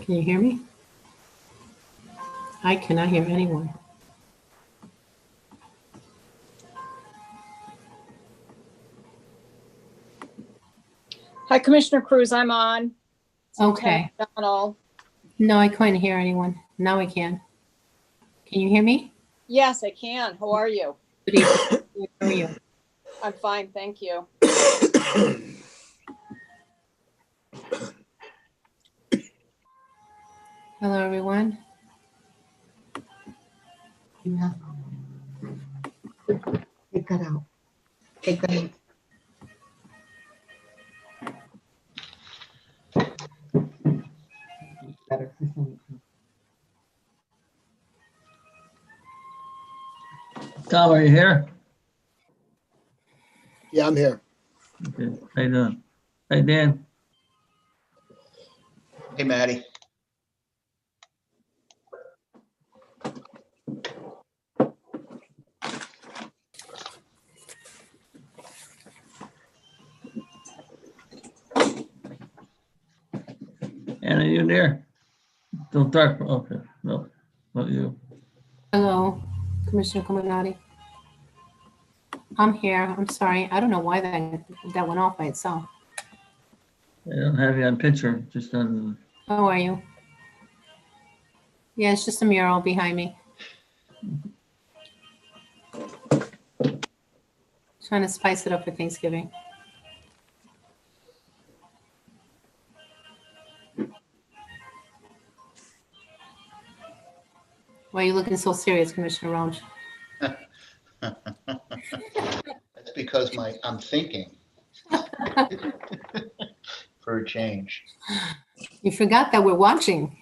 Can you hear me? I cannot hear anyone. Hi, Commissioner Cruz, I'm on. Okay. Donald. No, I couldn't hear anyone. Now I can. Can you hear me? Yes, I can. How are you? Good evening. How are you? I'm fine, thank you. Hello, everyone. Yeah. Take that out. Take that out. Better for some. Tom, are you here? Yeah, I'm here. Okay, how you doing? Hey, Dan. Hey, Maddie. Anna, you there? Don't talk. Okay, no, not you. Hello, Commissioner Cominati. I'm here. I'm sorry. I don't know why that went off by itself. I don't have you on picture, just on. How are you? Yeah, it's just a mural behind me. Trying to spice it up for Thanksgiving. Why are you looking so serious, Commissioner Roach? That's because I'm thinking for a change. You forgot that we're watching.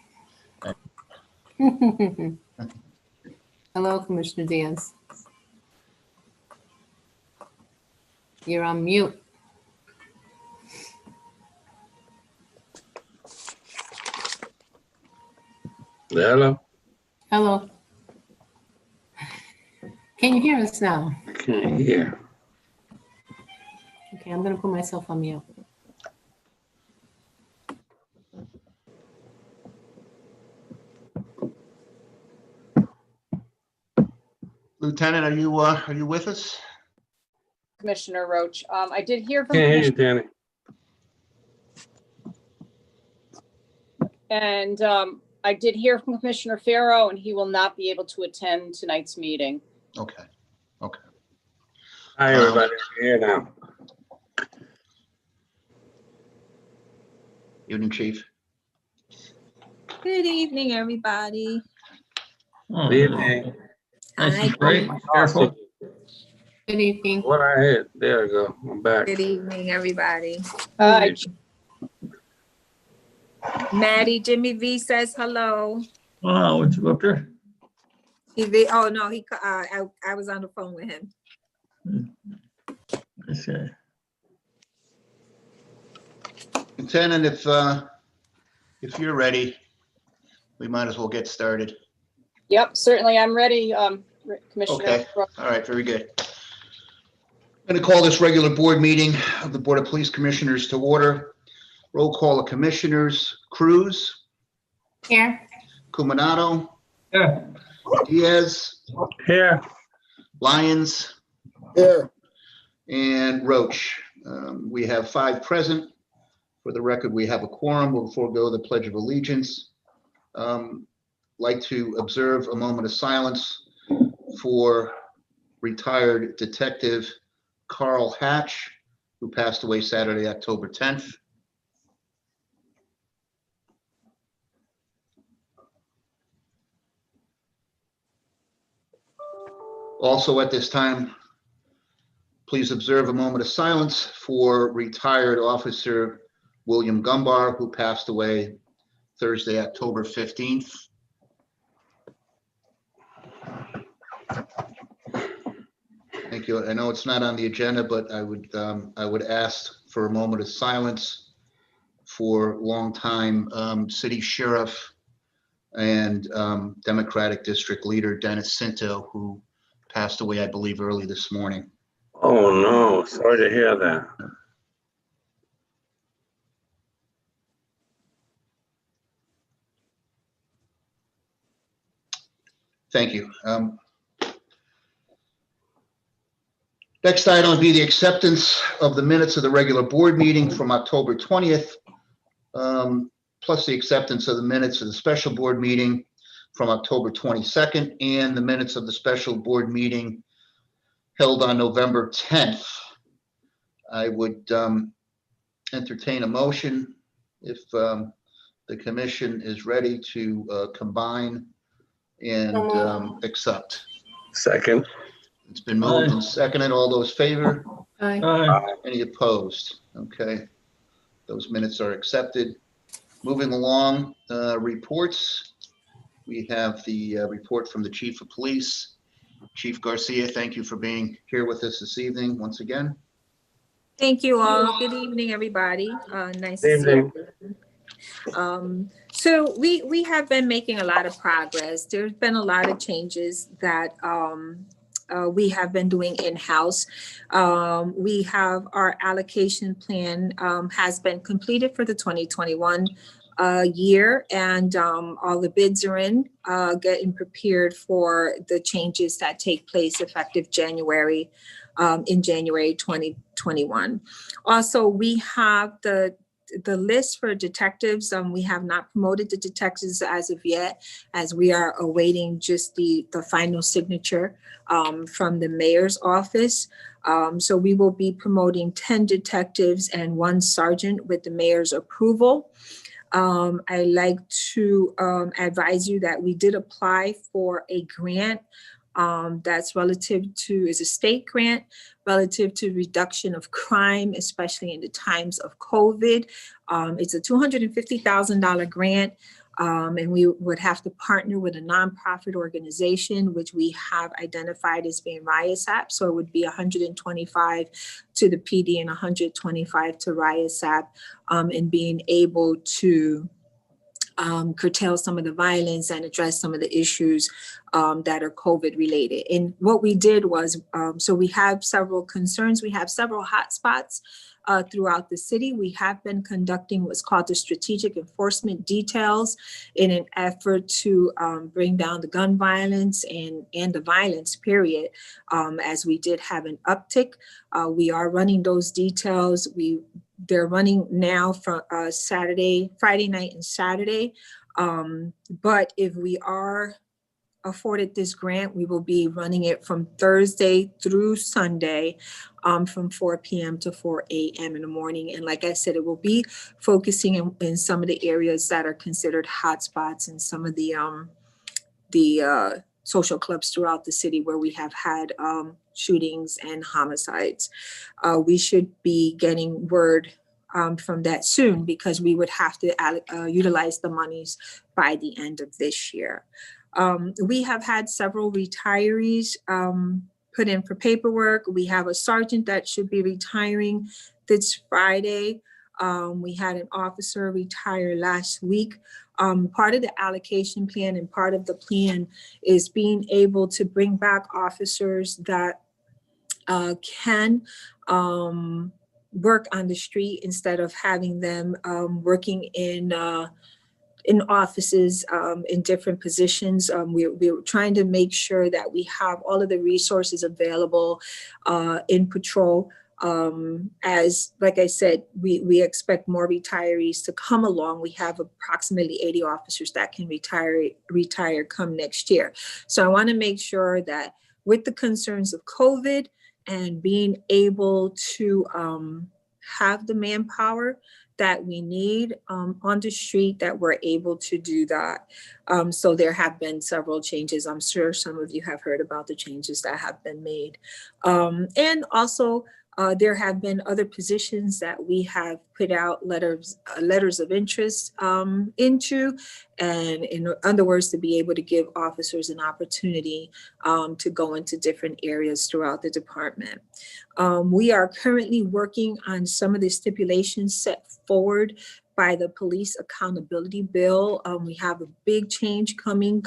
Hello, Commissioner Diaz. You're on mute. Hello. Hello. Can you hear us now? Can't hear. Okay, I'm going to put myself on mute. Lieutenant, are you with us? Commissioner Roach. I did hear from Can't hear you, Commissioner, Danny. and I did hear from Commissioner Farrow, and he will not be able to attend tonight's meeting. Okay. Hi, everybody. I can hear now. Evening, Chief. Good evening, everybody. Oh, Good evening. nice Hi. and bright. Careful. Good evening. What I hit? There we go. I'm back. Good evening, everybody. Hi, Maddie, Jimmy V says hello. Wow, what's up there? Oh no, I was on the phone with him. Okay. Lieutenant, if you're ready, we might as well get started. Yep, certainly, I'm ready, Commissioner Okay. Roach. All right, very good. I'm going to call this regular board meeting of the Board of Police Commissioners to order. Roll call of Commissioners: Cruz, Here. Cuminato, Yeah. Diaz, Here. Lyons, Here. and Roach. We have 5 present. For the record, we have a quorum. We'll forego the Pledge of Allegiance. Like to observe a moment of silence for retired Detective Carl Hatch, who passed away Saturday, October 10th. Also at this time, please observe a moment of silence for retired Officer William Gumbar, who passed away Thursday, October 15th. Thank you. I know it's not on the agenda, but I would ask for a moment of silence for longtime city sheriff and Democratic District Leader Dennis Cinto, who passed away, I believe, early this morning. Oh, no. Sorry to hear that. Thank you. Next item will be the acceptance of the minutes of the regular board meeting from October 20th, plus the acceptance of the minutes of the special board meeting from October 22nd, and the minutes of the special board meeting held on November 10th. I would entertain a motion if the commission is ready to combine and accept. Second. It's been moved and seconded. All those favor? Aye. Aye. Any opposed? Okay. Those minutes are accepted. Moving along, reports. We have the report from the Chief of Police. Chief Garcia, thank you for being here with us this evening once again. Thank you all. Good evening, everybody. Nice to see Evening. you. So we have been making a lot of progress. There's been a lot of changes that we have been doing in-house. We have our allocation plan has been completed for the 2021 year, and all the bids are in, getting prepared for the changes that take place effective January, in January 2021. Also, we have the list for detectives. We have not promoted the detectives as of yet, as we are awaiting just the final signature from the mayor's office. So we will be promoting 10 detectives and 1 sergeant with the mayor's approval. I like to advise you that we did apply for a grant that's relative to, is a state grant relative to reduction of crime, especially in the times of COVID. It's a $250,000 grant, and we would have to partner with a nonprofit organization, which we have identified as being RIASAP. So it would be 125 to the PD and 125 to RIASAP, and being able to curtail some of the violence and address some of the issues that are COVID related. And what we did was, so we have several concerns. We have several hotspots throughout the city. We have been conducting what's called the strategic enforcement details in an effort to bring down the gun violence and the violence, period, as we did have an uptick. We are running those details. They're running now from Friday night and Saturday. But if we are afforded this grant, we will be running it from Thursday through Sunday, from 4 p.m. to 4 a.m. in the morning. And like I said, it will be focusing in some of the areas that are considered hotspots and some of the social clubs throughout the city where we have had shootings and homicides. We should be getting word from that soon, because we would have to utilize the monies by the end of this year. We have had several retirees put in for paperwork. We have a sergeant that should be retiring this Friday. We had an officer retire last week. Part of the allocation plan and part of the plan is being able to bring back officers that can work on the street instead of having them working in offices in different positions. We're trying to make sure that we have all of the resources available in patrol. As like I said, we expect more retirees to come along. We have approximately 80 officers that can retire come next year. So I want to make sure that with the concerns of COVID and being able to have the manpower that we need on the street, that we're able to do that. So there have been several changes. I'm sure some of you have heard about the changes that have been made. And also, there have been other positions that we have put out letters of interest into, and in other words, to be able to give officers an opportunity to go into different areas throughout the department. We are currently working on some of the stipulations set forward by the police accountability bill. We have a big change coming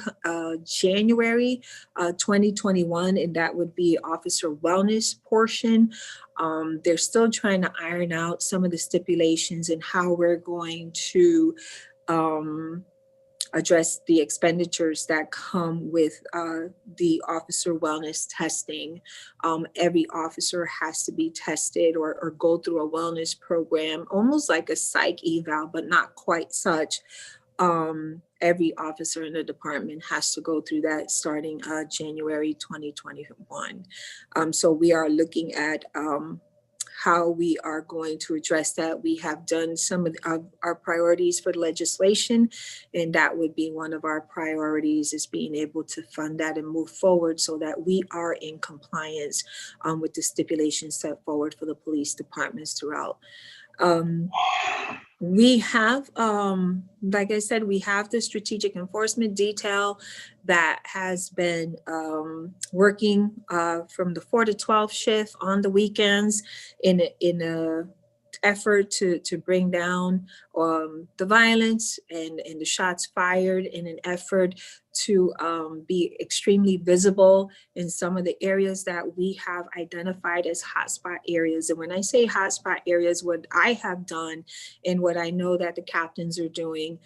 January 2021, and that would be officer wellness portion. They're still trying to iron out some of the stipulations and how we're going to address the expenditures that come with the officer wellness testing. Every officer has to be tested or go through a wellness program, almost like a psych eval, but not quite such. Every officer in the department has to go through that starting January 2021. So we are looking at how we are going to address that. We have done some of our priorities for legislation, and that would be one of our priorities, is being able to fund that and move forward so that we are in compliance with the stipulations set forward for the police departments throughout. We have, like I said, we have the strategic enforcement detail that has been working from the 4 to 12 shift on the weekends in a effort to bring down the violence and the shots fired, in an effort to be extremely visible in some of the areas that we have identified as hotspot areas. And when I say hotspot areas, what I have done and what I know that the captains are doing,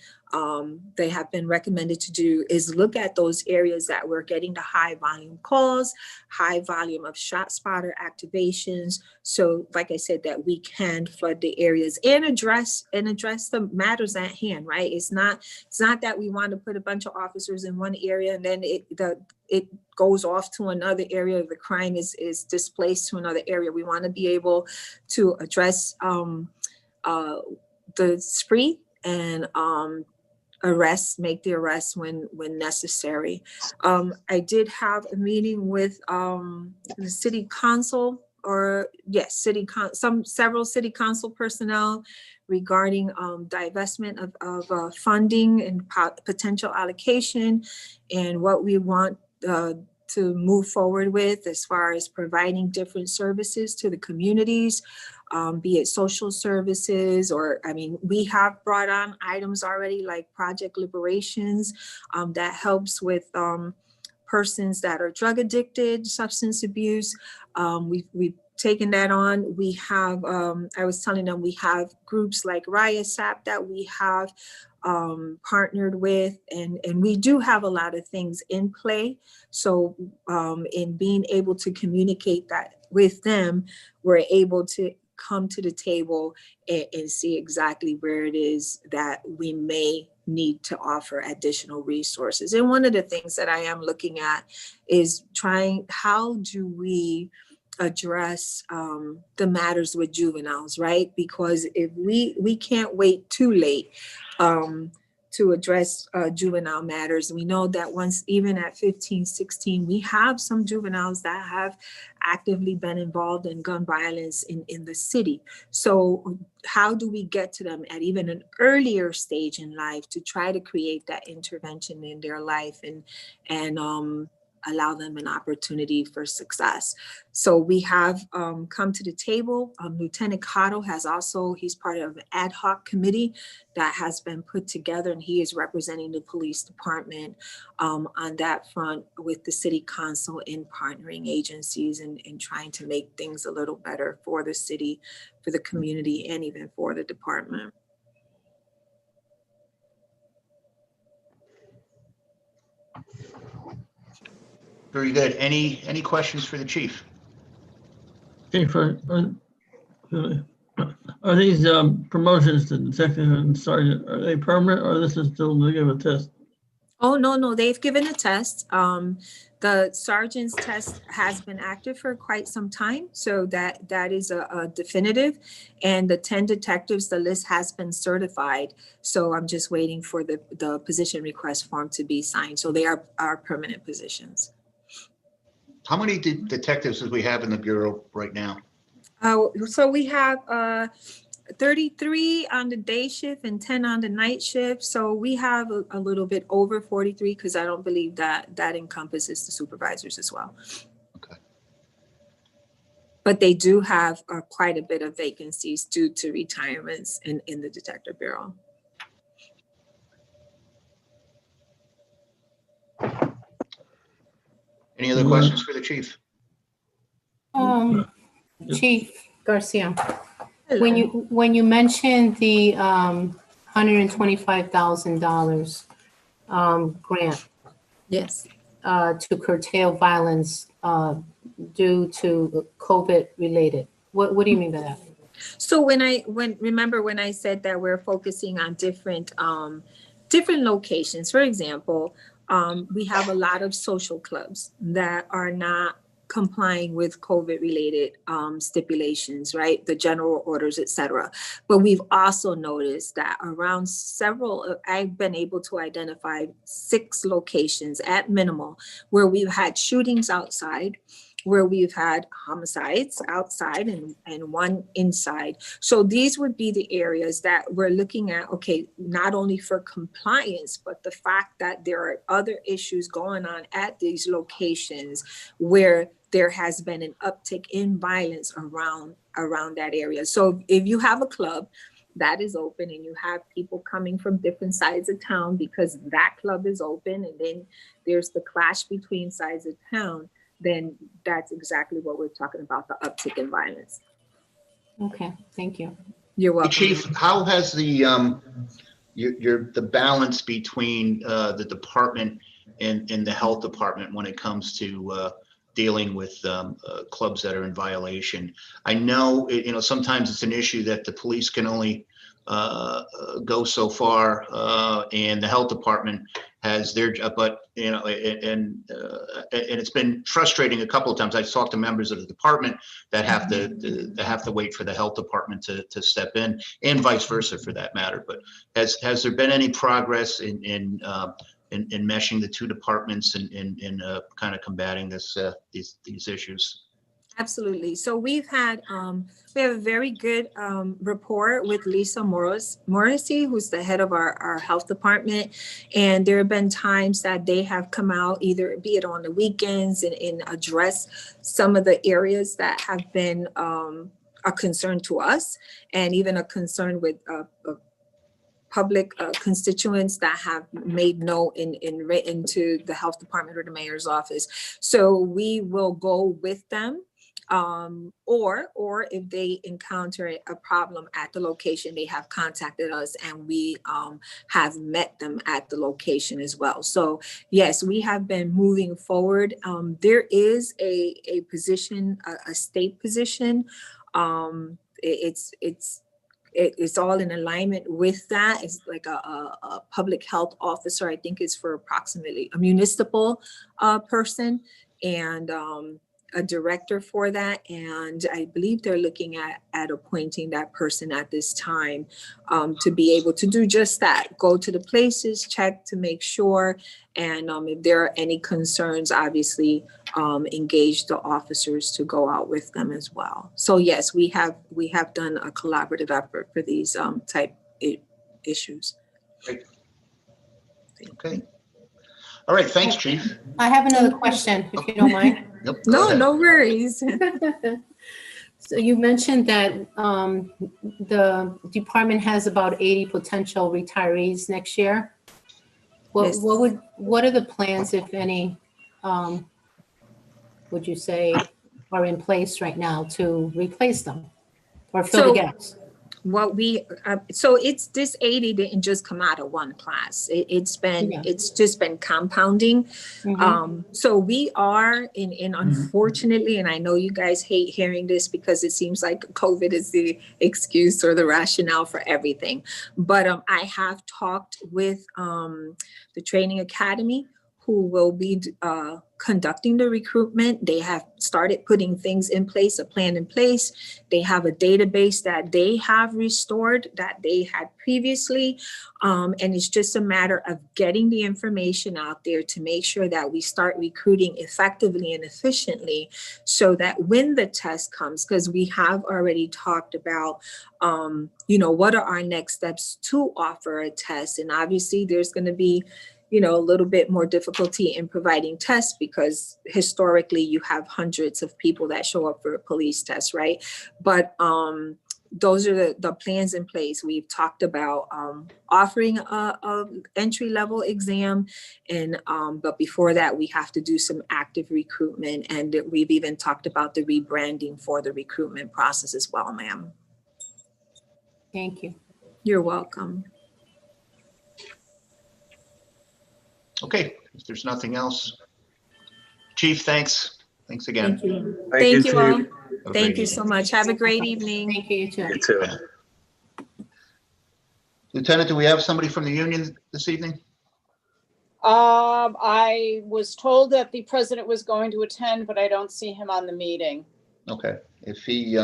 they have been recommended to do, is look at those areas that we're getting the high volume calls, high volume of shot spotter activations. So like I said, that we can flood the areas and address the matters at hand, right? It's not that we want to put a bunch of officers in one area and then it goes off to another area. The crime is displaced to another area. We want to be able to address the spree and make the arrests when necessary. I did have a meeting with the city council, several city council personnel regarding divestment of funding and potential allocation, and what we want to move forward with as far as providing different services to the communities, be it social services, or, I mean, we have brought on items already like Project Liberations that helps with persons that are drug addicted, substance abuse. We've taken that on. We have, I was telling them, we have groups like RIASAP that we have partnered with, and we do have a lot of things in play. So in being able to communicate that with them, we're able to come to the table and see exactly where it is that we may need to offer additional resources. And one of the things that I am looking at is how do we address the matters with juveniles, right? Because if we can't wait too late to address juvenile matters. We know that once, even at 15, 16, we have some juveniles that have actively been involved in gun violence in the city. So how do we get to them at even an earlier stage in life to try to create that intervention in their life and allow them an opportunity for success? So we have come to the table. Lieutenant Cotto he's part of an ad hoc committee that has been put together, and he is representing the police department on that front with the city council in partnering agencies and trying to make things a little better for the city, for the community, and even for the department. Very good. Any questions for the chief? Chief, are these promotions to detective and sergeant, are they permanent, or this is still to give a test? Oh, no, they've given a test. The sergeant's test has been active for quite some time, so that is a definitive. And the 10 detectives, the list has been certified. So I'm just waiting for the position request form to be signed. So they are permanent positions. How many detectives do we have in the Bureau right now? So we have 33 on the day shift and 10 on the night shift. So we have a little bit over 43, because I don't believe that encompasses the supervisors as well. Okay. But they do have quite a bit of vacancies due to retirements in the Detective Bureau. Any other questions for the chief? Chief Garcia, Hello. when you mentioned the $125,000, grant Yes. to curtail violence due to COVID related. What do you mean by that? So remember when I said that we're focusing on different locations, for example, we have a lot of social clubs that are not complying with COVID related stipulations, right? The general orders, et cetera. But we've also noticed that around I've been able to identify 6 locations at minimal where we've had shootings outside, where we've had homicides outside and one inside. So these would be the areas that we're looking at, okay, not only for compliance, but the fact that there are other issues going on at these locations where there has been an uptick in violence around that area. So if you have a club that is open and you have people coming from different sides of town because that club is open, and then there's the clash between sides of town, then that's exactly what we're talking about, the uptick in violence. Okay, thank you. You're welcome. Chief, how has the balance between the department and the health department when it comes to dealing with clubs that are in violation? I know, sometimes it's an issue that the police can only go so far, and the health department has their, but and it's been frustrating a couple of times. I've talked to members of the department that have to wait for the health department to step in, and vice versa for that matter. But has there been any progress in meshing the two departments and kind of combating these issues? Absolutely. So we have a very good rapport with Lisa Morrissey, who's the head of our health department. And there have been times that they have come out, either be it on the weekends and address some of the areas that have been a concern to us, and even a concern with public constituents that have made note in written to the health department or the mayor's office. So we will go with them. Or if they encounter a problem at the location, they have contacted us, and we have met them at the location as well. So yes, we have been moving forward. There is a position, a state position. It's all in alignment with that. It's like a public health officer. I think it's for approximately a municipal person, and a director for that. And I believe they're looking at appointing that person at this time to be able to do just that. Go to the places, check to make sure. And if there are any concerns, obviously engage the officers to go out with them as well. So yes, we have done a collaborative effort for these type issues. Great. Okay. All right. Thanks, Chief. I have another question, if you don't mind. Nope, go ahead. No worries. So you mentioned that the department has about 80 potential retirees next year. Yes. What are the plans, if any, would you say are in place right now to replace them or fill the gaps? What we so it's this 80 didn't just come out of one class. It's just been compounding. Mhm. So we are in unfortunately, and I know you guys hate hearing this because it seems like COVID is the excuse or the rationale for everything. But I have talked with the training academy, who will be conducting the recruitment. They have started putting things in place, a plan in place. They have a database that they have restored that they had previously. And it's just a matter of getting the information out there to make sure that we start recruiting effectively and efficiently, so that when the test comes, because we have already talked about, what are our next steps to offer a test. And obviously there's going to be a little bit more difficulty in providing tests, because historically you have hundreds of people that show up for a police test, right? But those are the plans in place. We've talked about offering a entry-level exam, and but before that we have to do some active recruitment, and we've even talked about the rebranding for the recruitment process as well, ma'am. Thank you. You're welcome. Okay, if there's nothing else. Chief, thanks. Thanks again. Thank you. Thank you all. Have a Thank great you evening. so much. Have a great evening. Thank you, you too. You too. Lieutenant, do we have somebody from the union this evening? I was told that the president was going to attend, but I don't see him on the meeting. Okay, if he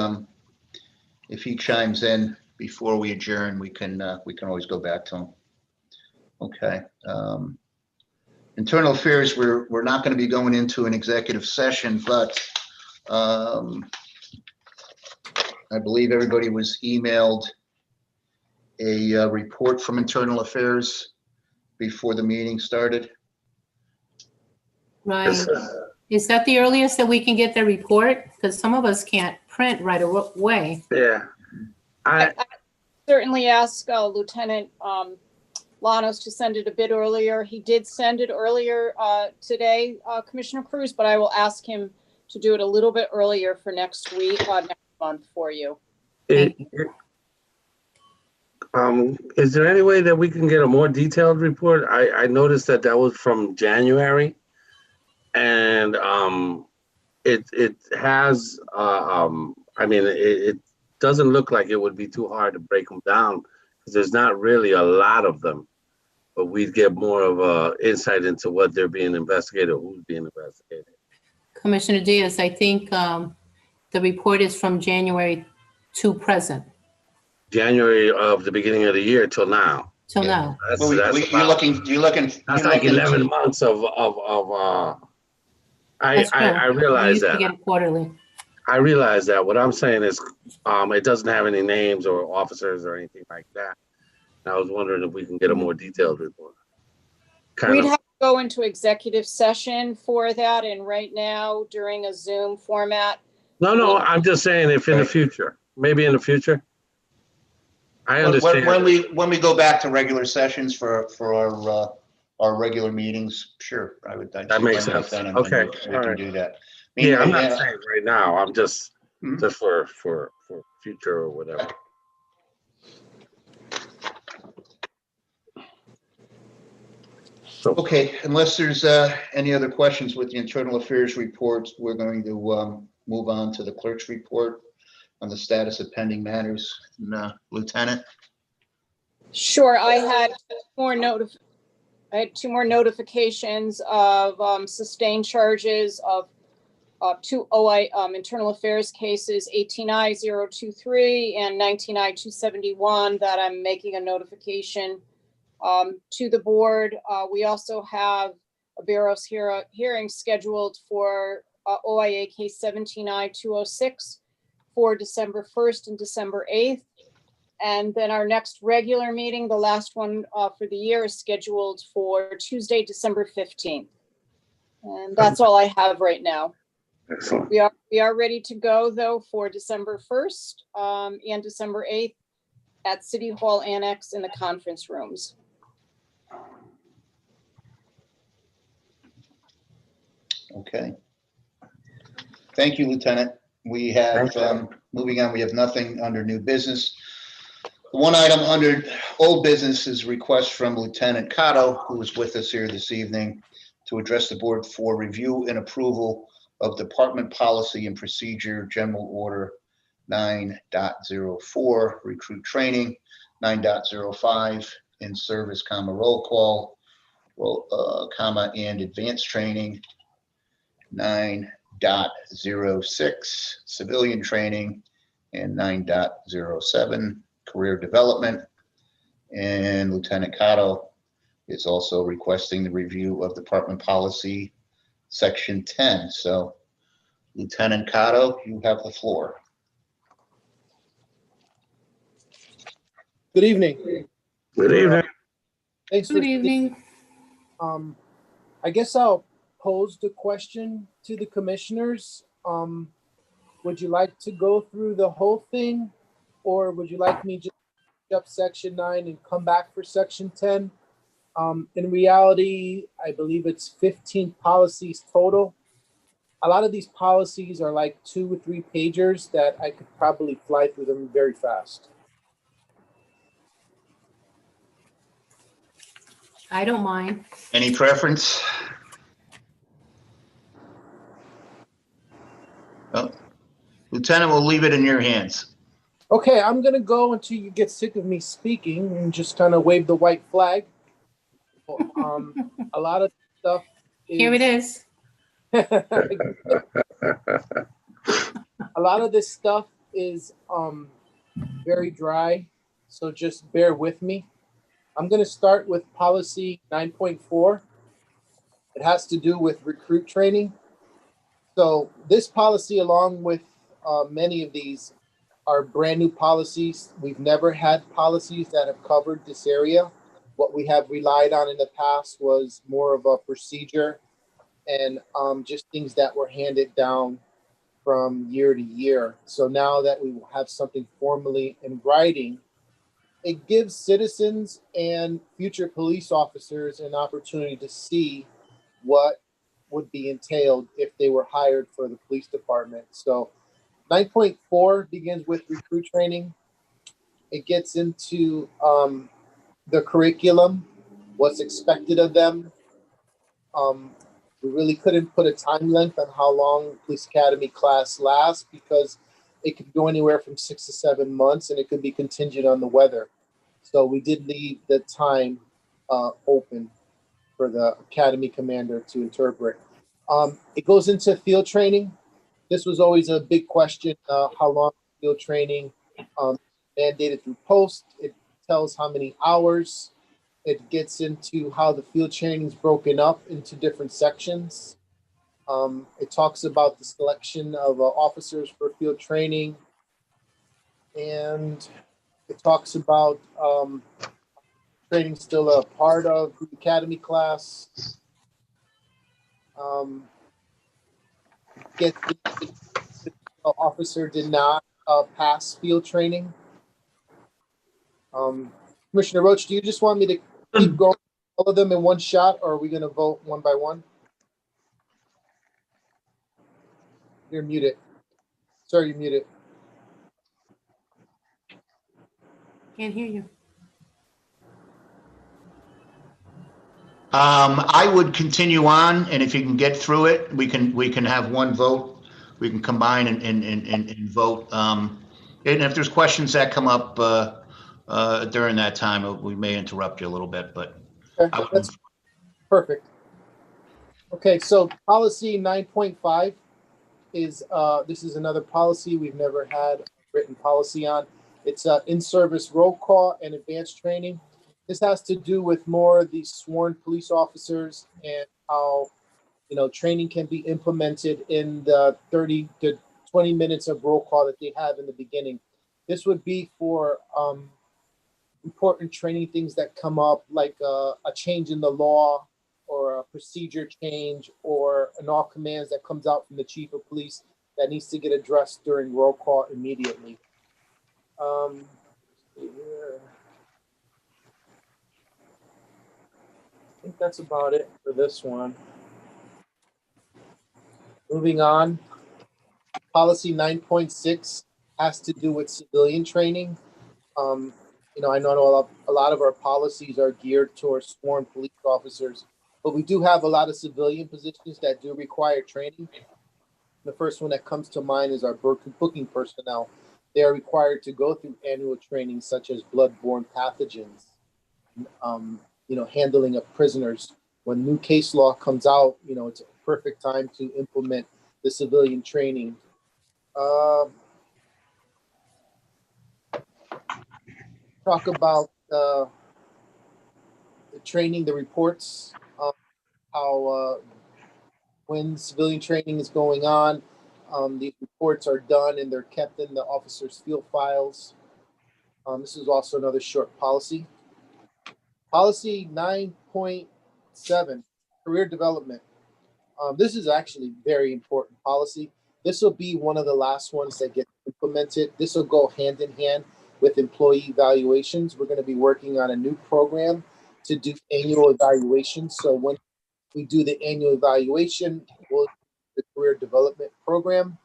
chimes in before we adjourn, we can always go back to him. Okay. Internal affairs, we're not going to be going into an executive session, but I believe everybody was emailed a report from internal affairs before the meeting started. Right. Yes, Is that the earliest that we can get the report? Because some of us can't print right away. yeah. I, Certainly ask Lieutenant Lanos to send it a bit earlier. He did send it earlier today, Commissioner Cruz, but I will ask him to do it a little bit earlier for next week, next month for you. Thank is there any way that we can get a more detailed report? I noticed that was from January, and it has I mean it doesn't look like it would be too hard to break them down because there's not really a lot of them, but we'd get more of a insight into what they're being investigated, or who's being investigated. Commissioner Diaz, I think the report is from January to present, January of the beginning of the year till now. till Yeah. now. That's, Well, that's you're about- looking. That's like 11 months of That's I correct. We realize used to that. get it quarterly. I realize that. What I'm saying is, it doesn't have any names or officers or anything like that. And I was wondering if we can get a more detailed report. Kind We'd of, have to go into executive session for that, and right now, during a Zoom format, no, I'm just saying if in the future, maybe in the future. I When understand. when we go back to regular sessions for our regular meetings, sure, I would. That makes sense. Okay, We all can right. do that. Yeah, I'm not Yeah, saying right now. I'm just Mhm. just for future or whatever. So, Okay, unless there's any other questions with the internal affairs reports, we're going to move on to the clerk's report on the status of pending matters. Lieutenant? sure, I had two more notifications of sustained charges of two OI internal affairs cases, 18I-023 and 19I-271, that I'm making a notification to the board. We also have a Barrows hearing scheduled for OIA case 17I-206 for December 1st and December 8th. And then our next regular meeting, the last one for the year, is scheduled for Tuesday, December 15th. And that's all I have right now. excellent. We are ready to go, though, for December 1st and December 8th at City Hall Annex in the conference rooms. Okay. Thank you, Lieutenant. We have, moving on, we have nothing under new business. The one item under old business is request from Lieutenant Cotto, who is with us here this evening, to address the board for review and approval of Department Policy and Procedure General Order 9.04, recruit training, 9.05, in-service, roll call, and advanced training, 9.06, civilian training, and 9.07, career development. And Lieutenant Cotto is also requesting the review of Department Policy Section 10. So Lieutenant Cotto, you have the floor. Good evening. Good evening. Thanks for, Good evening. I guess I'll pose the question to the commissioners. Would you like to go through the whole thing, or would you like me just to up section 9 and come back for section 10? In reality, I believe it's 15 policies total. A lot of these policies are like 2 or 3 pagers that I could probably fly through them very fast. I don't mind. Any preference? Well, Lieutenant, we'll leave it in your hands. Okay, I'm gonna go until you get sick of me speaking and just kind of wave the white flag. A lot of stuff. Here it is. A lot of this stuff is very dry, so just bear with me. I'm going to start with policy 9.4. It has to do with recruit training. So this policy, along with many of these, are brand new policies. We've never had policies that have covered this area. What we have relied on in the past was more of a procedure and just things that were handed down from year to year. So now that we have something formally in writing, it gives citizens and future police officers an opportunity to see what would be entailed if they were hired for the police department. So 9.4 begins with recruit training. It gets into the curriculum, what's expected of them. We really couldn't put a time length on how long police academy class lasts because it could go anywhere from 6 to 7 months and it could be contingent on the weather. So we did leave the time open for the academy commander to interpret. It goes into field training. This was always a big question, how long field training mandated through post. It tells how many hours. It gets into how the field training is broken up into different sections. It talks about the selection of officers for field training. And it talks about training still a part of the academy class. Get the officer did not pass field training. Commissioner Roach, do you just want me to keep going all of them in one shot, or are we going to vote one by one? You're muted. Sorry, you're muted. Can't hear you. I would continue on, and if you can get through it, we can have one vote. We can combine and vote. And if there's questions that come up during that time, we may interrupt you a little bit, but Okay, that's perfect. Okay, so policy 9.5 is this is another policy we've never had a written policy on. It's in-service roll call and advanced training. This has to do with more of these sworn police officers and how, training can be implemented in the 30 to 20 minutes of roll call that they have in the beginning. This would be for important training things that come up, like a change in the law or a procedure change or an all commands that comes out from the chief of police that needs to get addressed during roll call immediately. I think that's about it for this one. Moving on, policy 9.6 has to do with civilian training. I know a lot of our policies are geared towards sworn police officers, but we do have a lot of civilian positions that do require training. The first one that comes to mind is our booking personnel. They are required to go through annual training such as bloodborne pathogens, handling of prisoners. When new case law comes out, it's a perfect time to implement the civilian training. Talk about the training, the reports, how when civilian training is going on, these reports are done and they're kept in the officer's field files. This is also another short policy. Policy 9.7, career development. This is actually very important policy. This will be one of the last ones that get implemented. This will go hand in hand with employee evaluations. We're going to be working on a new program to do annual evaluations. So when we do the annual evaluation, we'll do the career development program.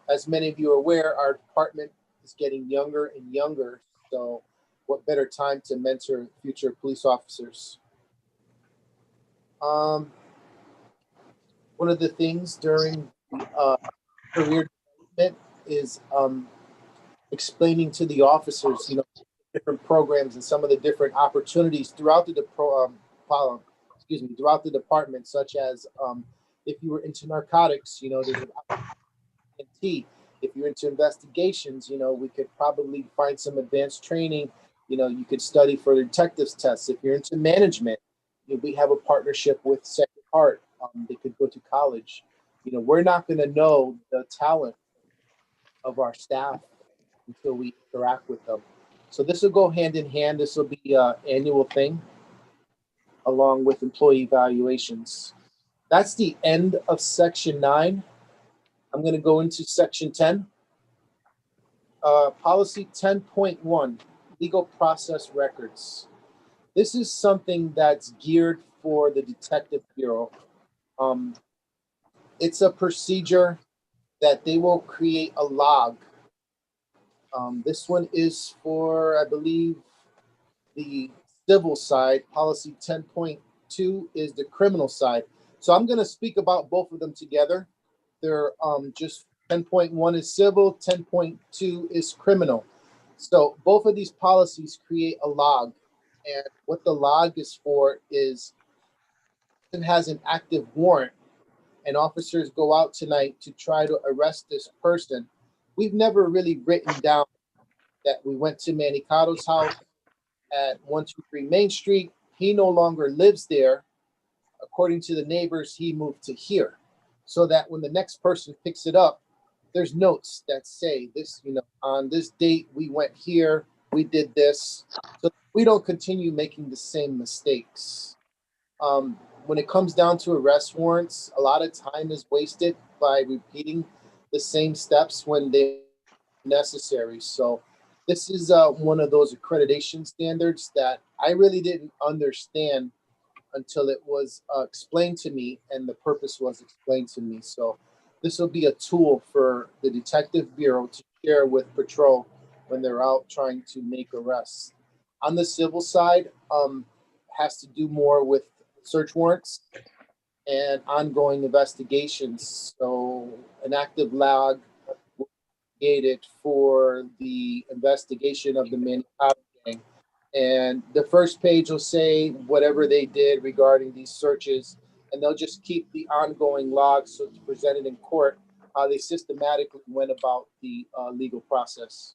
As many of you are aware, our department is getting younger and younger. So what better time to mentor future police officers? One of the things during career development is explaining to the officers, different programs and some of the different opportunities throughout the throughout the department, such as if you were into narcotics, there's an opportunity. If you're into investigations, we could probably find some advanced training. You could study for detectives tests. If you're into management, we have a partnership with Sacred Heart. They could go to college. We're not going to know the talent of our staff until we interact with them. So this will go hand in hand. This will be an annual thing along with employee evaluations. That's the end of section 9. I'm going to go into section 10. Policy 10.1, legal process records. This is something that's geared for the Detective Bureau. It's a procedure that they will create a log. This one is for, I believe, the civil side. Policy 10.2 is the criminal side. So I'm going to speak about both of them together. They're just 10.1 is civil, 10.2 is criminal. So both of these policies create a log. And what the log is for is it has an active warrant and officers go out tonight to try to arrest this person. We've never really written down that we went to Manny Cotto's house at 123 Main Street. He no longer lives there. According to the neighbors, he moved to here. So that when the next person picks it up, there's notes that say this, on this date, we went here, we did this. So we don't continue making the same mistakes. When it comes down to arrest warrants, a lot of time is wasted by repeating the same steps when they're necessary. So this is one of those accreditation standards that I really didn't understand until it was explained to me and the purpose was explained to me. So this will be a tool for the Detective Bureau to share with patrol when they're out trying to make arrests. On the civil side, has to do more with search warrants and ongoing investigations. So an active log was created for the investigation of the Manny Cotto gang. And the first page will say whatever they did regarding these searches, and they'll just keep the ongoing logs so it's presented in court how they systematically went about the legal process.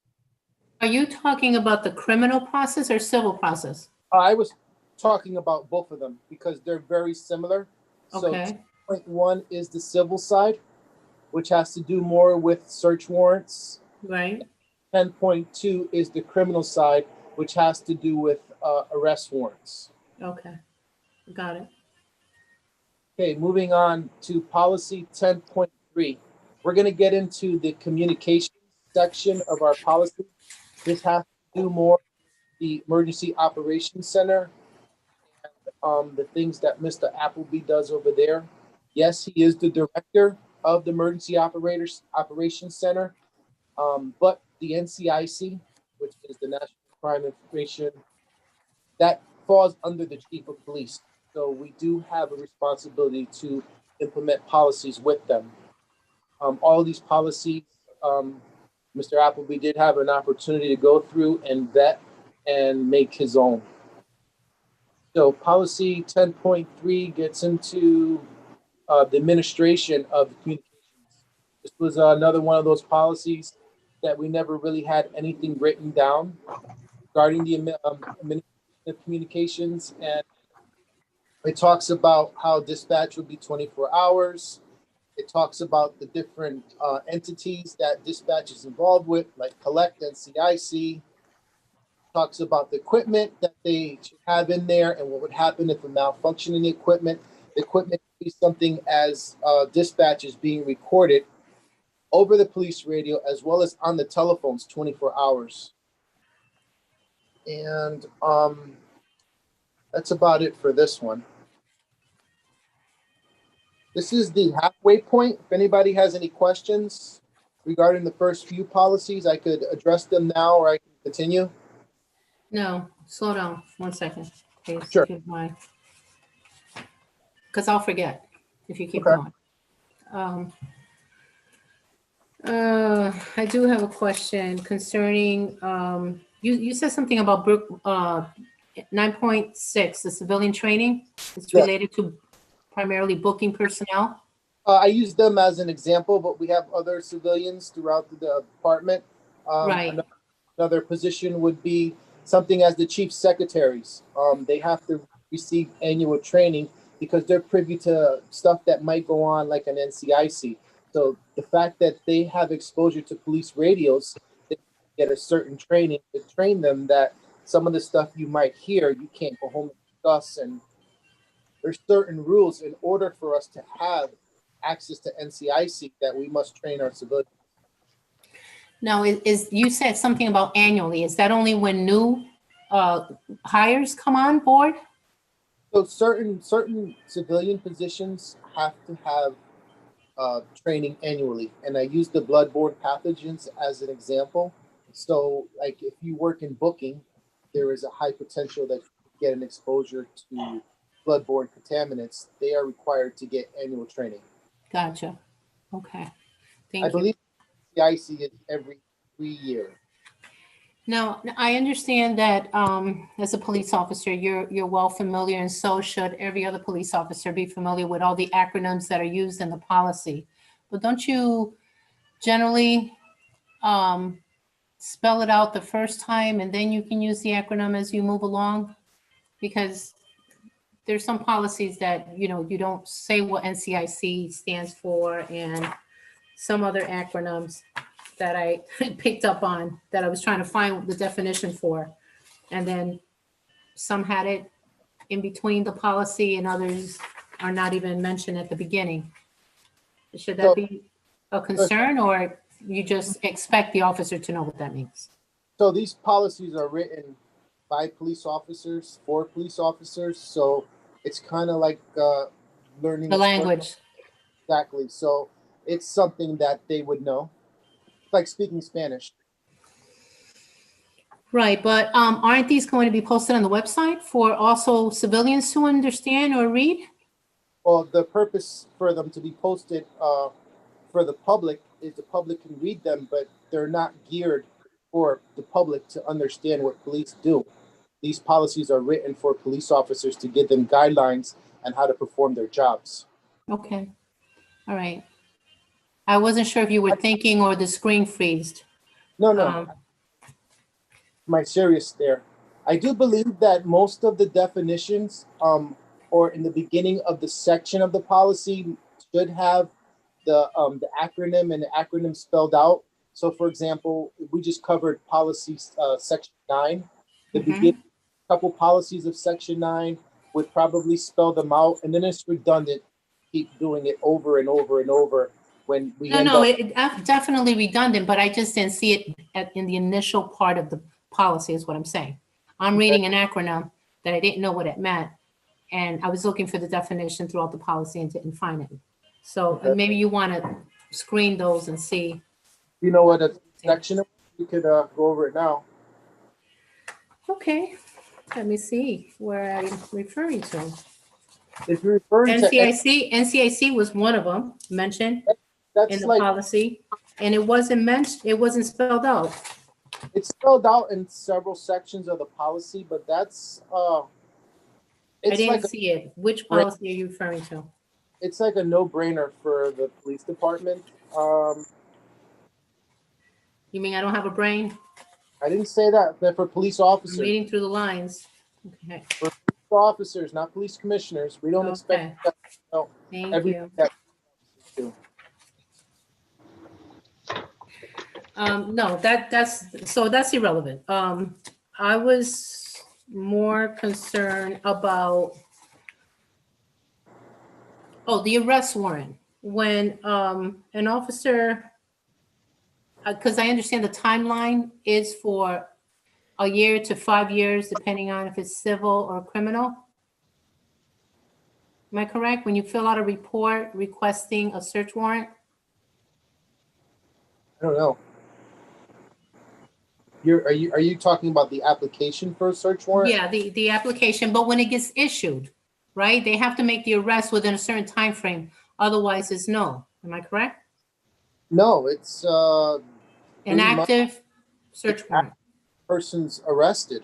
Are you talking about the criminal process or civil process? I was talking about both of them because they're very similar. Okay. So 10.1 is the civil side, which has to do more with search warrants. Right. 10.2 is the criminal side, which has to do with arrest warrants. Okay. Got it. Okay, moving on to policy 10.3. We're going to get into the communication section of our policy. This has to do more with the Emergency Operations Center, and the things that Mr. Appleby does over there. Yes, he is the director of the Emergency Operations Center, but the NCIC, which is the National Crime Information, that falls under the chief of police. So we do have a responsibility to implement policies with them. All these policies, Mr. Appleby did have an opportunity to go through and vet and make his own. So policy 10.3 gets into the administration of the communications. This was another one of those policies that we never really had anything written down regarding the administration of communications. And it talks about how dispatch would be 24 hours. It talks about the different entities that dispatch is involved with, like Collect and CIC. Talks about the equipment that they should have in there and what would happen if a malfunction in the equipment. The equipment could be something as dispatch is being recorded over the police radio as well as on the telephones 24 hours. And that's about it for this one. This is the halfway point. If anybody has any questions regarding the first few policies, I could address them now or I can continue. No, slow down 1 second. Please, Sure. if you don't mind. because I'll forget if you keep Okay. going. I do have a question concerning, you said something about 9.6, the civilian training. It's Yeah. related to primarily booking personnel. I use them as an example, but we have other civilians throughout the department. Right. Another position would be something as the chief secretaries. They have to receive annual training because they're privy to stuff that might go on like an NCIC. So the fact that they have exposure to police radios, they get a certain training to train them that some of the stuff you might hear, you can't go home and discuss. And there's certain rules in order for us to have access to NCIC that we must train our civilians. Now, you said something about annually. Is that only when new hires come on board? So certain civilian positions have to have training annually, and I use the bloodborne pathogens as an example. So, like if you work in booking, there is a high potential that you get an exposure to bloodborne contaminants. They are required to get annual training. Gotcha. Okay. Thank I you. believe the IC is every 3 years. Now, I understand that as a police officer, you're well familiar, and so should every other police officer be familiar with all the acronyms that are used in the policy. But don't you generally spell it out the first time and then you can use the acronym as you move along? Because there's some policies that, you don't say what NCIC stands for, and some other acronyms that I picked up on that I was trying to find the definition for. And then some had it in between the policy and others are not even mentioned at the beginning. Should that be a concern, or you just expect the officer to know what that means? So these policies are written by police officers for police officers. So it's kind of like learning The a sport. language. Exactly. So it's something that they would know. It's like speaking Spanish. Right, but aren't these going to be posted on the website for also civilians to understand or read? Well, the purpose for them to be posted for the public is the public can read them, but they're not geared for the public to understand what police do. These policies are written for police officers to give them guidelines on how to perform their jobs. Okay, all right. I wasn't sure if you were thinking or the screen freezed. No, no. Um, My serious there. I do believe that most of the definitions, or in the beginning of the section of the policy, should have the acronym and the acronym spelled out. So, for example, we just covered policy section 9. The beginning couple policies of section 9 would probably spell them out, and then it's redundant. Keep doing it over and over and over. When we definitely redundant, but I just didn't see it in the initial part of the policy is what I'm saying. I'm reading an acronym that I didn't know what it meant, and I was looking for the definition throughout the policy and didn't find it. So maybe you want to screen those and see. You know what a section is? You could go over it now. Okay, let me see where I'm referring to. If you're referring to NCIC was one of them mentioned in that's the like policy, and it wasn't mentioned, it wasn't spelled out. it's spelled out in several sections of the policy, but that's I it's didn't like see it. Which policy are you referring to? it's like a no-brainer for the police department. You mean I don't have a brain? I didn't say that, but for police I'm officers, reading through the lines. Okay, officers, not police commissioners, we don't Okay. expect that, no, thank every you. that do. No, that's irrelevant. I was more concerned about, the arrest warrant. When, an officer, because I understand the timeline is for a year to 5 years, depending on if it's civil or criminal. Am I correct? When you fill out a report requesting a search warrant? I don't know. Are you talking about the application for a search warrant? Yeah, the application, but when it gets issued, right? They have to make the arrest within a certain time frame. Otherwise, it's no. Am I correct? No, it's An 3 months. active search warrant. Person's arrested.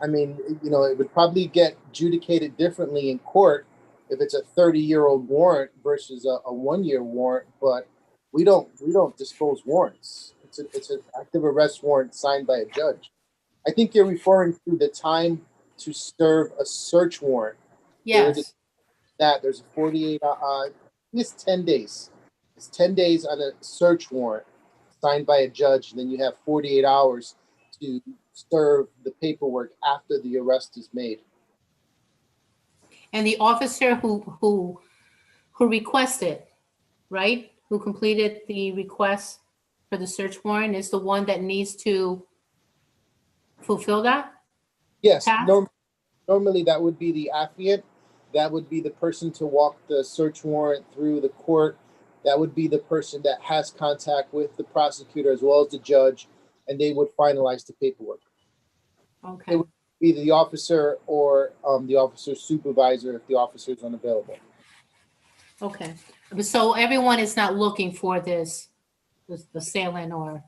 I mean, you know, it would probably get adjudicated differently in court if it's a 30-year-old warrant versus a 1-year warrant, but we don't dispose warrants. It's an active arrest warrant signed by a judge. I think you're referring to the time to serve a search warrant. Yes. There's a 48, it's 10 days. It's 10 days on a search warrant signed by a judge, and then you have 48 hours to serve the paperwork after the arrest is made. And the officer who requested, right? Who completed the request for the search warrant is the one that needs to fulfill that? Yes, Task? normally that would be the affiant. That would be the person to walk the search warrant through the court. That would be the person that has contact with the prosecutor as well as the judge, and they would finalize the paperwork. Okay. Either the officer or the officer's supervisor if the officer is unavailable. Okay. So everyone is not looking for this assailant or,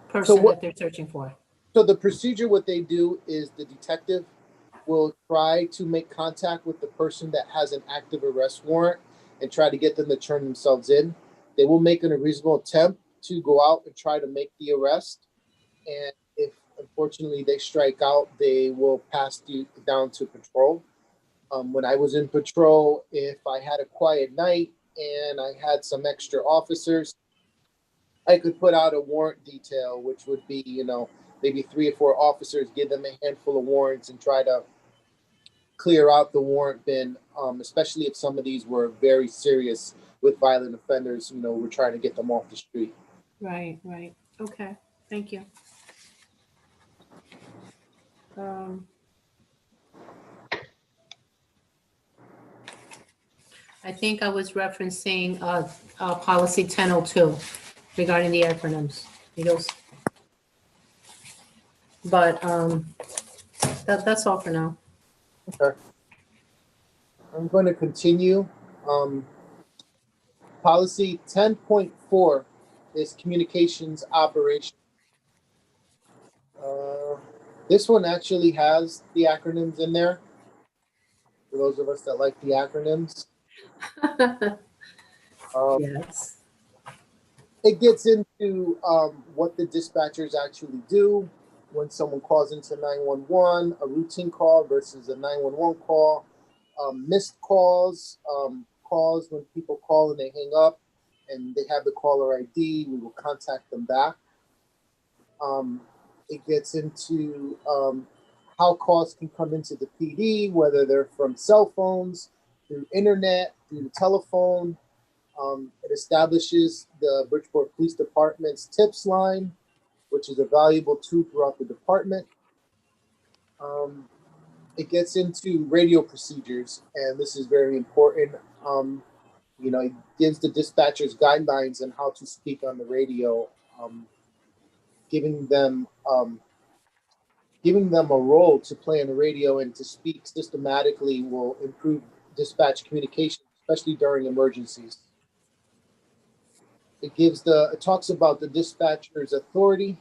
person that they're searching for. So the procedure, what they do is the detective will try to make contact with the person that has an active arrest warrant and try to get them to turn themselves in. They will make an unreasonable attempt to go out and try to make the arrest. And if unfortunately they strike out, they will pass you down to patrol. When I was in patrol, if I had a quiet night and I had some extra officers, I could put out a warrant detail, which would be, maybe 3 or 4 officers, give them a handful of warrants and try to clear out the warrant bin, especially if some of these were very serious with violent offenders. We're trying to get them off the street. Right. Okay, thank you. I think I was referencing policy 1002 regarding the acronyms. But that's all for now. Okay. I'm going to continue. Policy 10.4 is communications operation. This one actually has the acronyms in there. For those of us that like the acronyms. Yes. It gets into what the dispatchers actually do when someone calls into 911, a routine call versus a 911 call, missed calls, calls when people call and they hang up and they have the caller ID, we will contact them back. It gets into how calls can come into the PD, whether they're from cell phones, through internet, through the telephone. It establishes the Bridgeport Police Department's tips line, which is a valuable tool throughout the department. It gets into radio procedures, and this is very important. It gives the dispatchers guidelines on how to speak on the radio, giving them a role to play on the radio and to speak systematically will improve dispatch communication, especially during emergencies. It talks about the dispatcher's authority.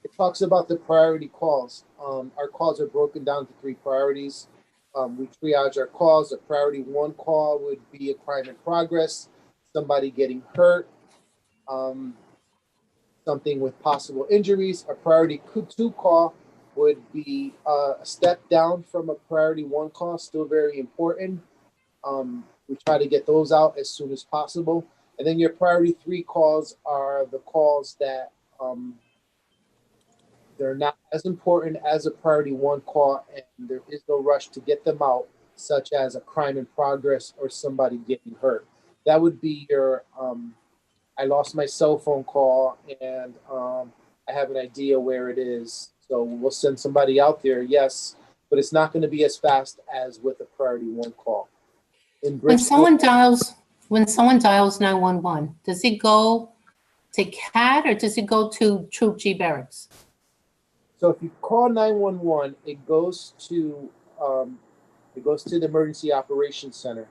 It talks about the priority calls. Our calls are broken down to 3 priorities. We triage our calls. A priority 1 call would be a crime in progress, somebody getting hurt, something with possible injuries. A priority 2 call would be a step down from a priority 1 call, still very important. We try to get those out as soon as possible. And then your priority 3 calls are the calls that they're not as important as a priority 1 call, and there is no rush to get them out, such as a crime in progress or somebody getting hurt. That would be your I lost my cell phone call and I have an idea where it is. So we'll send somebody out there, yes, but it's not going to be as fast as with a priority 1 call. When someone dials 911, does it go to CAD or does it go to Troop G Barracks? So if you call 911, it goes to the Emergency Operations Center.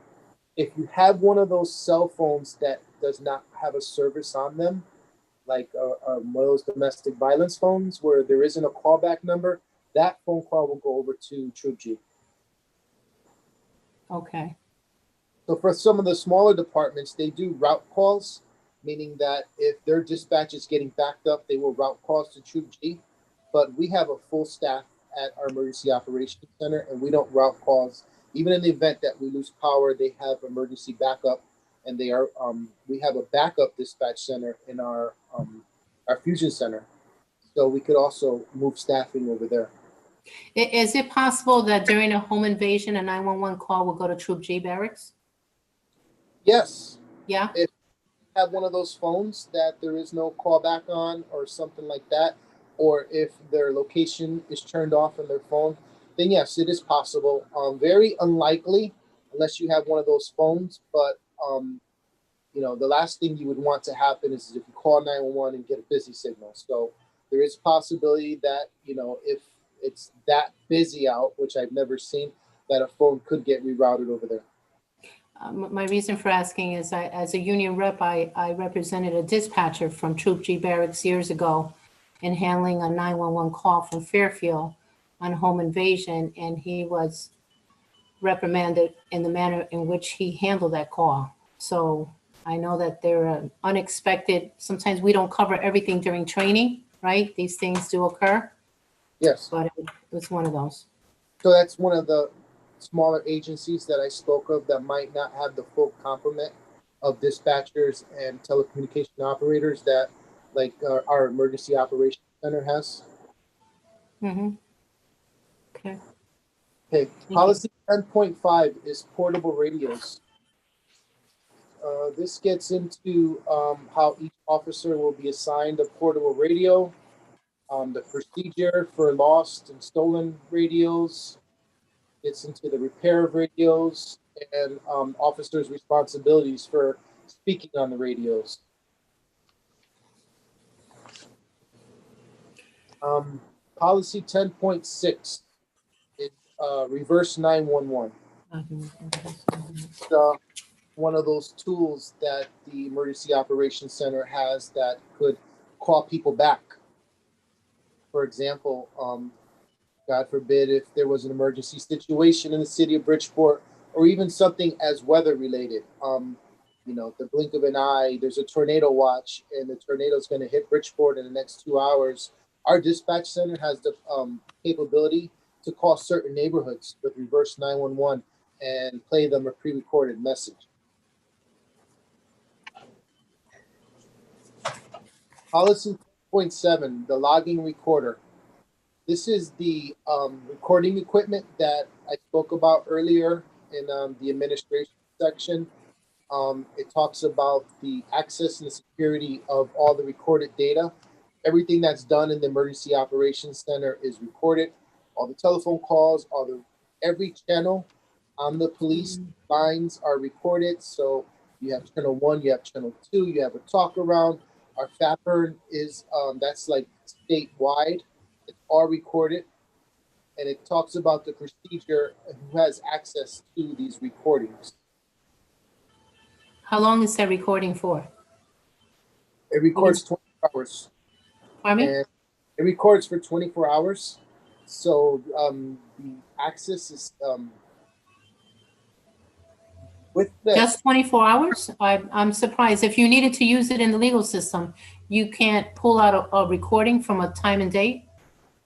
If you have one of those cell phones that does not have a service on them, like one of those domestic violence phones where there isn't a callback number, that phone call will go over to Troop G. Okay, So for some of the smaller departments, they do route calls, meaning that if their dispatch is getting backed up, they will route calls to Troop G. But we have a full staff at our Emergency Operations Center, and we don't route calls. Even in the event that we lose power, they have emergency backup, and they are we have a backup dispatch center in our fusion center, so we could also move staffing over there. Is it possible that during a home invasion, a 911 call will go to Troop G Barracks? Yes, Yeah, have one of those phones that there is no callback on or something like that, or if their location is turned off on their phone, then yes, it is possible. Very unlikely unless you have one of those phones, but the last thing you would want to happen is if you call 911 and get a busy signal. So there is possibility that, if it's that busy out, which I've never seen, that a phone could get rerouted over there. my reason for asking is as a union rep, I represented a dispatcher from Troop G Barracks years ago in handling a 911 call from Fairfield on home invasion, and he was reprimanded in the manner in which he handled that call. So I know that there are unexpected, sometimes we don't cover everything during training, right? These things do occur, Yes. but it was one of those. So that's one of the smaller agencies that I spoke of that might not have the full complement of dispatchers and telecommunication operators that like our Emergency Operations Center has. Mm-hmm. Okay. Okay, policy 10.5 is portable radios. This gets into how each officer will be assigned a portable radio, the procedure for lost and stolen radios, gets into the repair of radios, and officers' responsibilities for speaking on the radios. Policy 10.6 is reverse 911. One of those tools that the Emergency Operations Center has that could call people back. For example, God forbid, if there was an emergency situation in the city of Bridgeport, or even something as weather related, the blink of an eye, there's a tornado watch and the tornado is going to hit Bridgeport in the next 2 hours. Our dispatch center has the capability to call certain neighborhoods with reverse 911 and play them a pre-recorded message. Policy 10.7, the logging recorder. This is the recording equipment that I spoke about earlier in the administration section. It talks about the access and the security of all the recorded data. Everything that's done in the Emergency Operations Center is recorded. All the telephone calls, every channel on the police lines are recorded. So you have channel 1, you have channel 2, you have a talk around. Our FAPERN is that's like statewide. It's all recorded, and it talks about the procedure and who has access to these recordings. How long is that recording for? It records 24 hours. Pardon me? And it records for 24 hours. So the access is with the Just 24 hours? I'm surprised. If you needed to use it in the legal system, you can't pull out a recording from a time and date?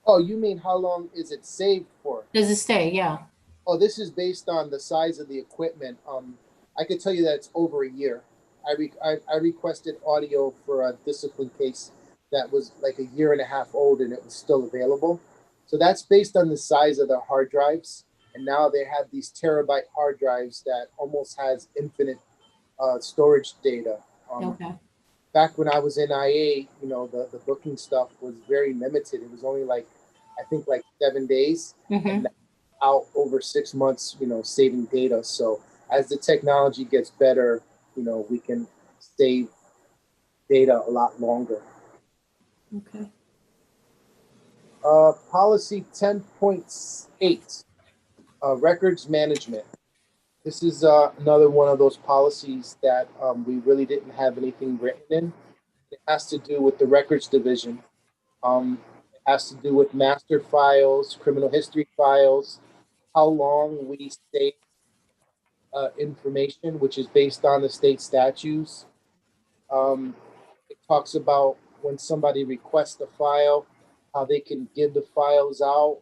Oh, you mean how long is it saved for? Does it stay? Yeah. Oh, this is based on the size of the equipment. I could tell you that it's over a year. I requested audio for a discipline case that was like a year and a half old, and it was still available. So that's based on the size of the hard drives. And now they have these terabyte hard drives that almost has infinite storage data. Okay. Back when I was in IA, the booking stuff was very limited. It was only like 7 days. Mm-hmm. And out over 6 months, saving data. So as the technology gets better, we can save data a lot longer. Okay. Policy 10.8, records management. This is another one of those policies that we really didn't have anything written in. It has to do with the records division. It has to do with master files, criminal history files, how long we save information, which is based on the state statutes. It talks about when somebody requests a file, how they can give the files out.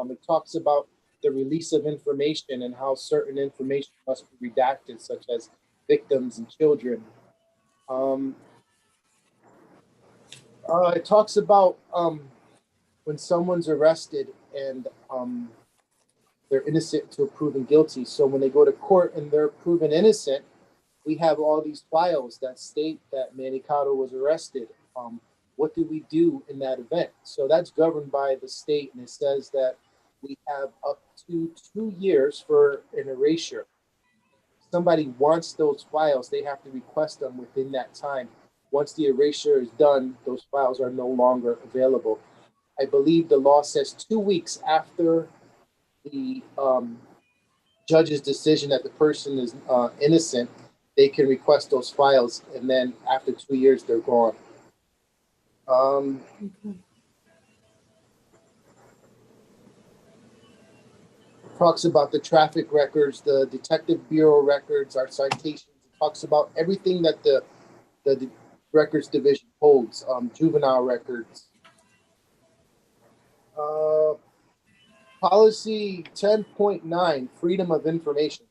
It talks about the release of information and how certain information must be redacted, such as victims and children. It talks about when someone's arrested and they're innocent until proven guilty. So when they go to court and they're proven innocent, we have all these files that state that Manny Cotto was arrested. What do we do in that event? So that's governed by the state, and it says that we have up to 2 years for an erasure. If somebody wants those files, they have to request them within that time. Once the erasure is done, those files are no longer available. I believe the law says 2 weeks after the judge's decision that the person is innocent, they can request those files, and then after 2 years, they're gone. Talks about the traffic records, the detective bureau records, our citations. It talks about everything that the records division holds, juvenile records. Policy 10.9, freedom of information.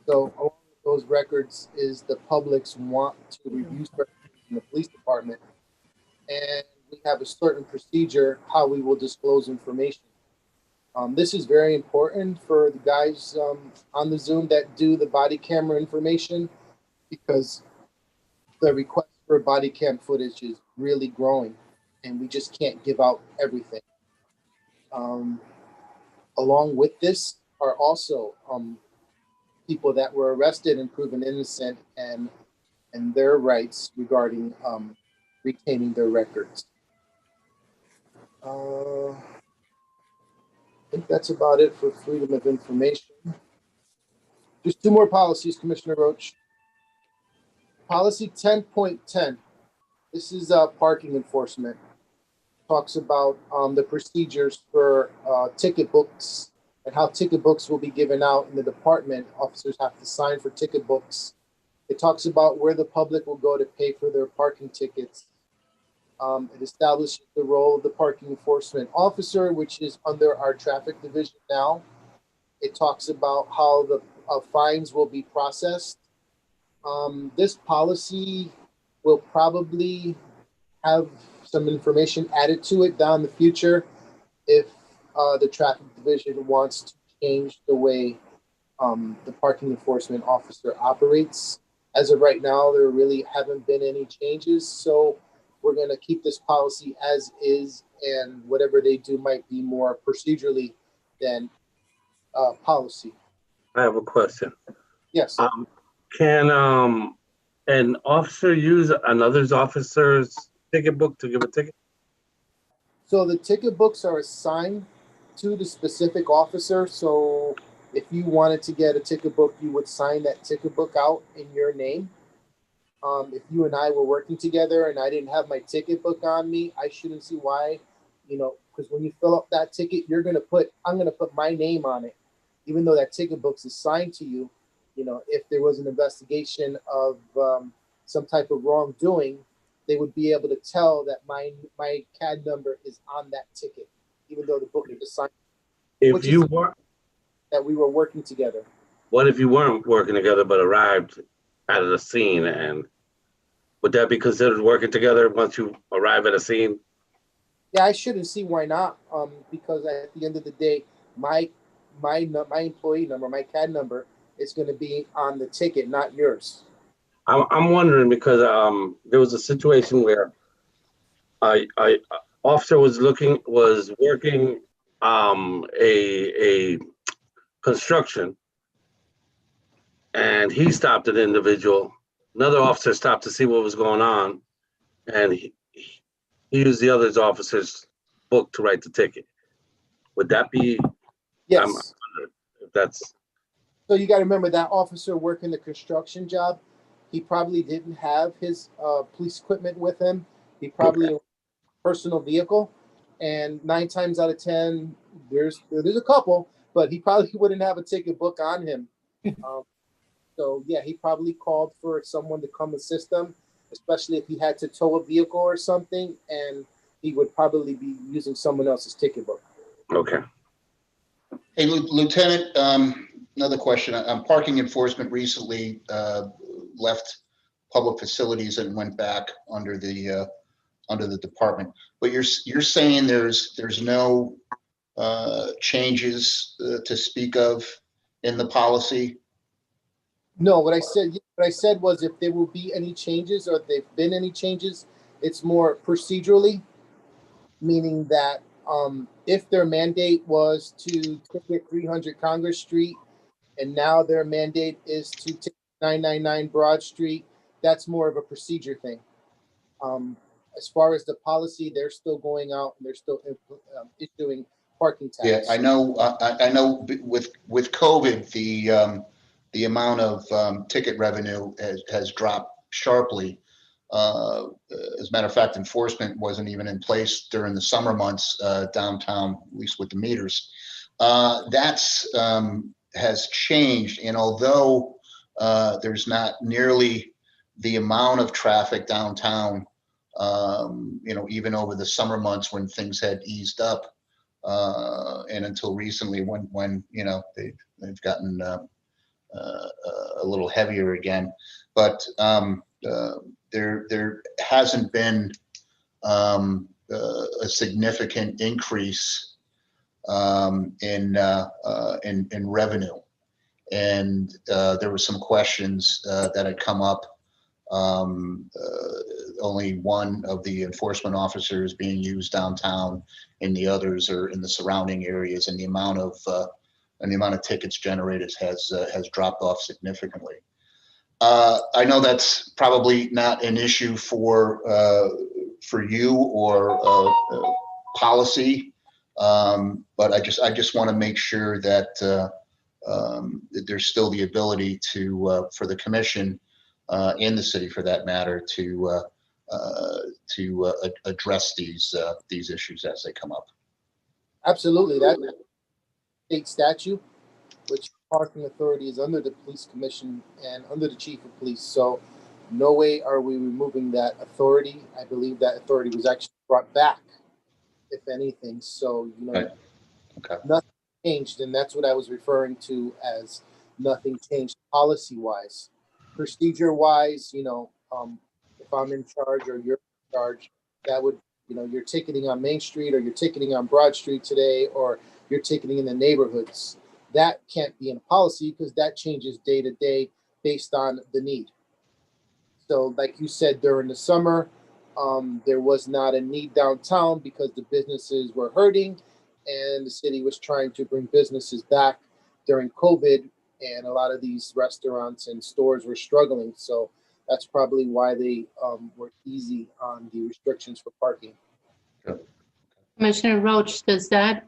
So along with those records is the public's want to review records in the police department. And we have a certain procedure how we will disclose information. This is very important for the guys on the Zoom that do the body camera information, because the request for body cam footage is really growing and we just can't give out everything. Along with this are also people that were arrested and proven innocent, and their rights regarding retaining their records. I think that's about it for freedom of information. Just 2 more policies, Commissioner Roach. Policy 10.10. This is parking enforcement. Talks about the procedures for ticket books and how ticket books will be given out in the department. Officers have to sign for ticket books. It talks about where the public will go to pay for their parking tickets. It establishes the role of the parking enforcement officer, which is under our traffic division now. It talks about how the fines will be processed. This policy will probably have some information added to it down the future if the traffic division wants to change the way the parking enforcement officer operates. As of right now, there really haven't been any changes, so we're going to keep this policy as is, and whatever they do might be more procedurally than policy. I have a question. Yes. Can an officer use another officer's ticket book to give a ticket? So the ticket books are assigned to the specific officer. So if you wanted to get a ticket book, you would sign that ticket book out in your name. If you and I were working together and I didn't have my ticket book on me, I shouldn't see why, because when you fill up that ticket, I'm going to put my name on it, even though that ticket book's assigned to you. If there was an investigation of some type of wrongdoing, they would be able to tell that my CAD number is on that ticket, even though the book is assigned. If you were, that we were working together. What if you weren't working together but arrived at a scene, and would that be considered working together once you arrive at a scene? Yeah, I shouldn't see why not. Because at the end of the day, my employee number, my CAD number, is going to be on the ticket, not yours. I'm wondering because there was a situation where a officer was working a construction, and he stopped an individual another officer stopped to see what was going on, and he used the other officer's book to write the ticket. Would that be, Yes. if that's, So you gotta remember that officer working the construction job, he probably didn't have his police equipment with him. He probably Okay. a personal vehicle, and 9 times out of 10, there's a couple, but he probably wouldn't have a ticket book on him. So yeah, he probably called for someone to come assist him, especially if he had to tow a vehicle or something, and he would probably be using someone else's ticket book. okay. Hey, Lieutenant, another question. Parking enforcement recently left public facilities and went back under the department. But you're saying there's no changes to speak of in the policy? No, what I said was if there will be any changes or if there've been any changes, it's more procedurally, meaning that if their mandate was to ticket 300 Congress Street and now their mandate is to ticket 999 Broad Street, that's more of a procedure thing. As far as the policy, they're still going out and they're still issuing parking tags. Yeah, I know. I know. With COVID, the amount of ticket revenue has dropped sharply. As a matter of fact, enforcement wasn't even in place during the summer months downtown, at least with the meters. That's has changed, and although there's not nearly the amount of traffic downtown, even over the summer months when things had eased up, and until recently when they've gotten a little heavier again, but there hasn't been a significant increase in revenue, and there were some questions that had come up. Only one of the enforcement officers being used downtown, and the others are in the surrounding areas, and the amount of tickets generated has dropped off significantly. I know that's probably not an issue for you or policy, but I just want to make sure that there's still the ability for the commission and the city, for that matter, to address these issues as they come up. Absolutely, that state statute, which parking authority is under the police commission and under the chief of police. So no way are we removing that authority. I believe that authority was actually brought back, if anything. So, Right. Okay. Nothing changed. And that's what I was referring to as nothing changed policy wise. Procedure wise, if I'm in charge or you're in charge, that would, you're ticketing on Main Street or you're ticketing on Broad Street today, or you're ticketing in the neighborhoods. That can't be in a policy because that changes day to day based on the need. So like you said, during the summer, there was not a need downtown because the businesses were hurting and the city was trying to bring businesses back during COVID, and a lot of these restaurants and stores were struggling. So that's probably why they were easy on the restrictions for parking. Commissioner Roach, does that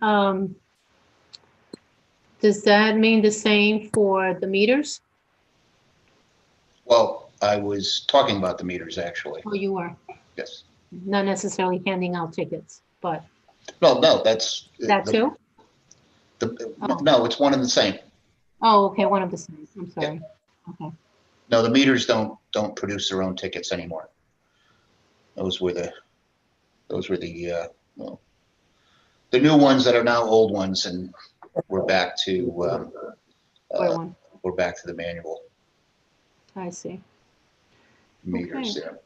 mean the same for the meters? Well, I was talking about the meters, actually. Oh, you are, Yes. not necessarily handing out tickets, but No, that's that too? No, it's one and the same. Oh, okay, one of the same, I'm sorry. Okay, No, the meters don't produce their own tickets anymore. Those were the new ones that are now old ones, and we're back to Where one? we're back to the manual I see, meters Okay. there.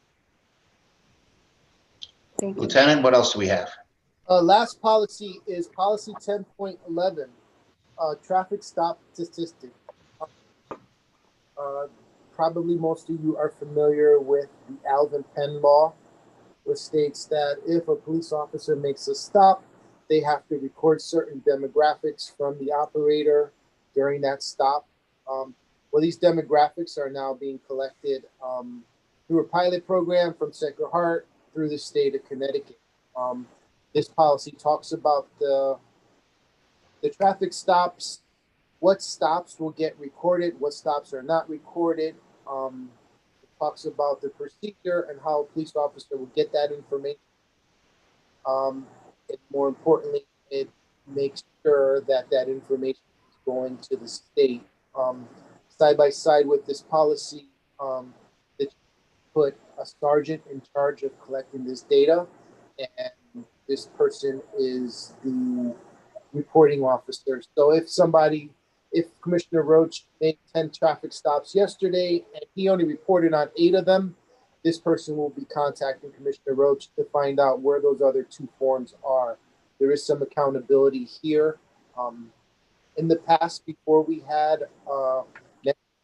thank you. Lieutenant, what else do we have? Last policy is policy 10.11, traffic stop statistic. Probably most of you are familiar with the Alvin Penn law, which states that if a police officer makes a stop, they have to record certain demographics from the operator during that stop. Well, these demographics are now being collected through a pilot program from Sacred Heart through the state of Connecticut. This policy talks about the traffic stops, what stops will get recorded, what stops are not recorded. It talks about the procedure and how a police officer will get that information. And more importantly, it makes sure that that information is going to the state. Side by side with this policy, that put a sergeant in charge of collecting this data, and this person is the reporting officer. So if Commissioner Roach made 10 traffic stops yesterday and he only reported on 8 of them, this person will be contacting Commissioner Roach to find out where those other 2 forms are. There is some accountability here. In the past, before we had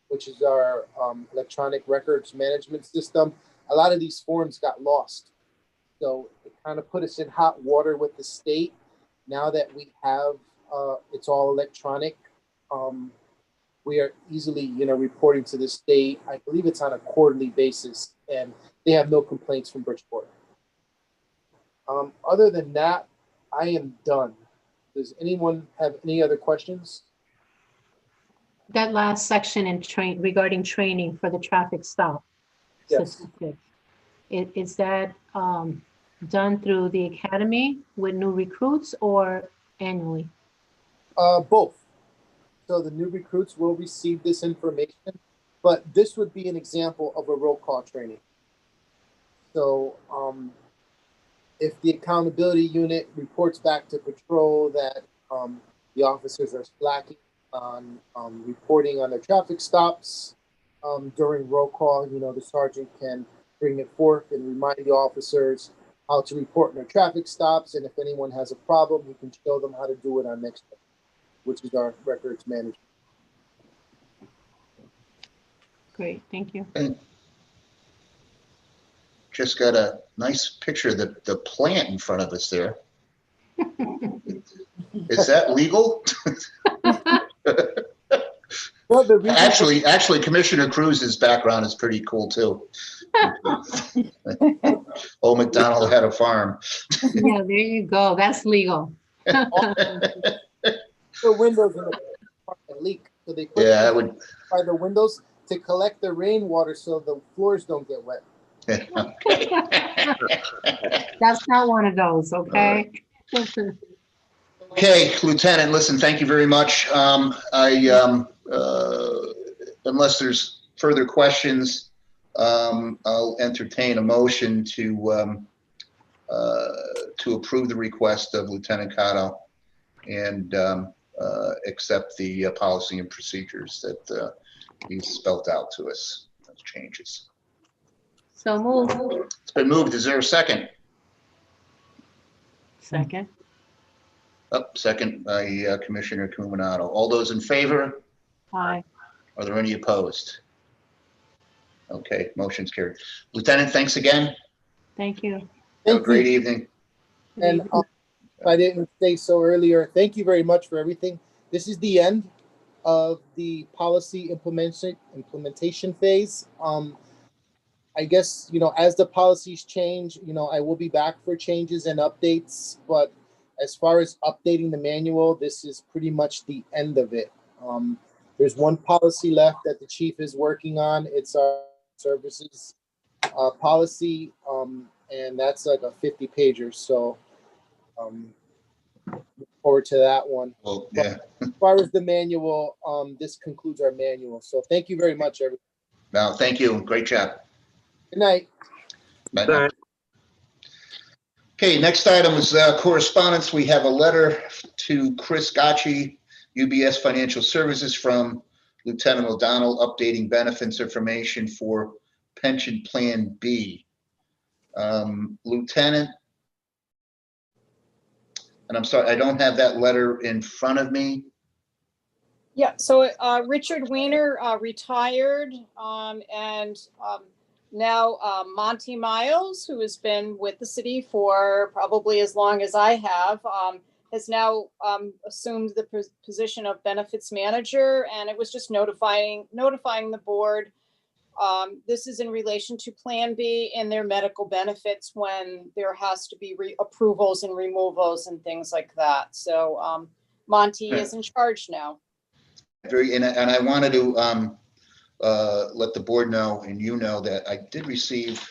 which is our electronic records management system, a lot of these forms got lost. So it kind of put us in hot water with the state. Now that we have, it's all electronic, we are easily, reporting to the state. I believe it's on a quarterly basis, and they have no complaints from Bridgeport. Other than that, I am done. Does anyone have any other questions? That last section in regarding training for the traffic stop. Yes. Statistics. Is that done through the academy with new recruits or annually? Both. So the new recruits will receive this information, but this would be an example of a roll call training. So if the accountability unit reports back to patrol that the officers are slacking on reporting on their traffic stops during roll call, the sergeant can bring it forth and remind the officers how to report their traffic stops. And if anyone has a problem, we can show them how to do it on next day, which is our records management. Great, thank you. And just got a nice picture of the plant in front of us there. Is that legal? Well, the reason Actually, Commissioner Cruz's background is pretty cool too. Old MacDonald had a farm. Yeah, there you go. That's legal. the windows in the apartment leak, so they put Yeah, I would. by the windows to collect the rainwater so the floors don't get wet. That's not one of those, okay? Okay, Lieutenant, listen, thank you very much. Unless there's further questions, I'll entertain a motion to approve the request of Lieutenant Cotto and accept the policy and procedures that he's spelled out to us, those changes. So move. It's been moved. Is there a second? Second. Second by Commissioner Cuminato. All those in favor? Aye. Are there any opposed? Okay, motion's carried. Lieutenant, thanks again. Thank you. Have a Thank great you. evening. And if I didn't say so earlier, thank you very much for everything. This is the end of the policy implementation phase. I guess, as the policies change, I will be back for changes and updates, but as far as updating the manual, this is pretty much the end of it. There's one policy left that the chief is working on. It's our services policy, and that's like a 50-pager. So look forward to that one. Well, yeah. As far as the manual, this concludes our manual. So thank you very much, everyone. No, thank you. Great job. Good night. Bye now. Okay, next item is correspondence. We have a letter to Chris Gacci, UBS Financial Services, from Lieutenant O'Donnell updating benefits information for Pension Plan B. Lieutenant, and I'm sorry, I don't have that letter in front of me. Yeah, so Richard Weiner retired, and now Monty Miles, who has been with the city for probably as long as I have, has now assumed the position of benefits manager, and it was just notifying the board. This is in relation to Plan B and their medical benefits when there has to be approvals and removals and things like that. So Monty is in charge now. And I wanted to let the board know, and you know, that I did receive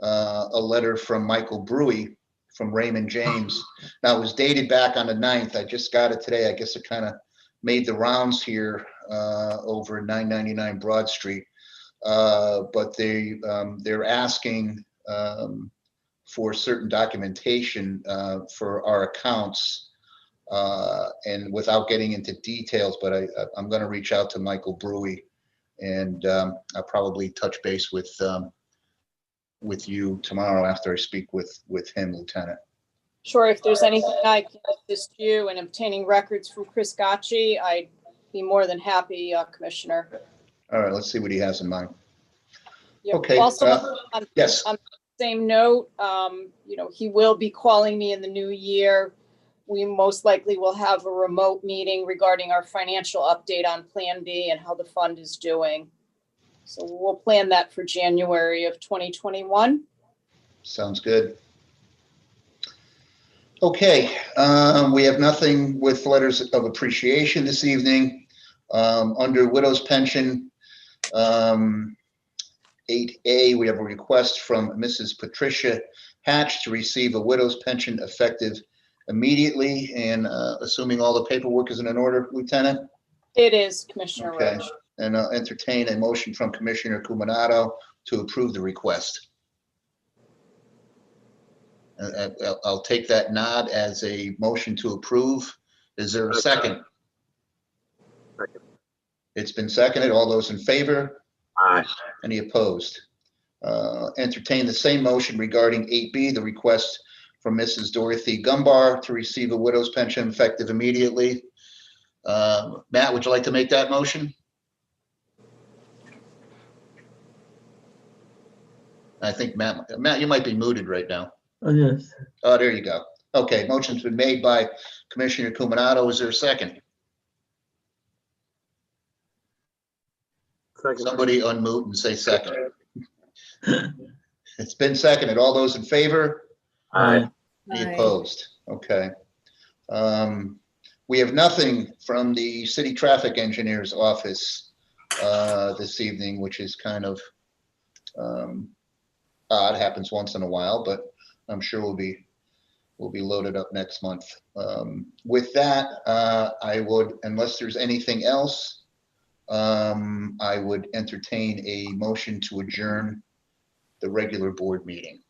a letter from Michael Brewy from Raymond James. Now, it was dated back on the 9th. I just got it today. I guess it kind of made the rounds here over 999 Broad Street. But they're asking for certain documentation for our accounts, and without getting into details, but I'm going to reach out to Michael Brewy, and I'll probably touch base with you tomorrow after I speak with him, Lieutenant. Sure, if there's anything I can assist you in obtaining records from Chris Gacci, I'd be more than happy, Commissioner. All right, let's see what he has in mind. Yeah. Okay, Also, Yes, on the same note, he will be calling me in the new year. We most likely will have a remote meeting regarding our financial update on Plan B and how the fund is doing. So we'll plan that for January of 2021. sounds good. Okay, we have nothing with letters of appreciation this evening. Under widow's pension, 8A, we have a request from Mrs. Patricia Hatch to receive a widow's pension effective immediately, and assuming all the paperwork is in order, Lieutenant? It is, Commissioner Okay. Roach. And I'll entertain a motion from Commissioner Cuminato to approve the request. I'll take that nod as a motion to approve. Is there a second? Second. It's been seconded. All those in favor? Aye. Any opposed? Entertain the same motion regarding 8B, the request from Mrs. Dorothy Gumbar to receive a widow's pension effective immediately. Matt, would you like to make that motion? I think Matt, you might be muted right now. Oh, yes. Oh, there you go. Okay, motion's been made by Commissioner Cuminato. Is there a second? Second. Somebody unmute and say second. It's been seconded. All those in favor? Aye. Any Aye. opposed? Okay. We have nothing from the city traffic engineer's office this evening, which is kind of odd. Happens once in a while, but I'm sure we'll be loaded up next month. With that, I would, unless there's anything else, I would entertain a motion to adjourn the regular board meeting.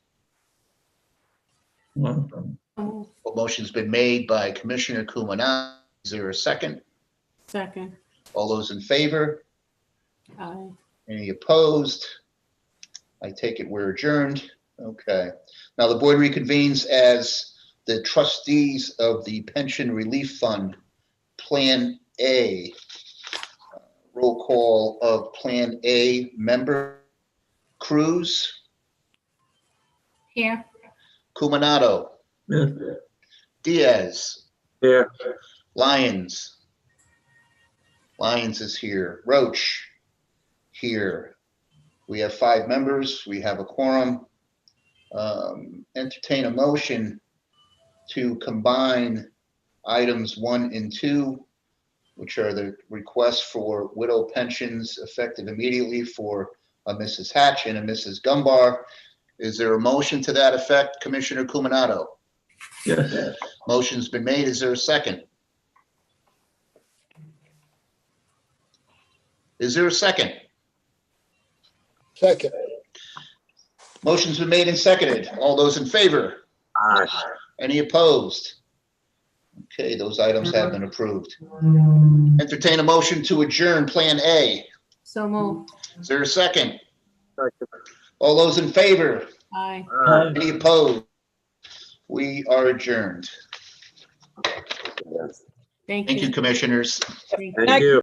Well, A motion's been made by Commissioner Cuminato. Is there a second? Second. All those in favor? Aye. Any opposed? I take it we're adjourned. Okay. Now the board reconvenes as the trustees of the Pension Relief Fund, Plan A. Roll call of Plan A member: Cruz, Here. Cuminato, yes. Diaz, Here. Lyons. Lyons is here. Roach, here. We have 5 members. We have a quorum. Entertain a motion to combine items 1 and 2, which are the requests for widow pensions effective immediately for a Mrs. Hatch and a Mrs. Gumbar. Is there a motion to that effect, Commissioner Cuminato? Yes. Motion's been made. Is there a second? Is there a second? Second. Motion's been made and seconded. All those in favor? Aye. Any opposed? Okay, those items have been approved. Entertain a motion to adjourn Plan A. So moved. Is there a second? Second. All those in favor? Aye. Aye. Any opposed? We are adjourned. Thank Thank you, you. commissioners. Thank you. Thank you.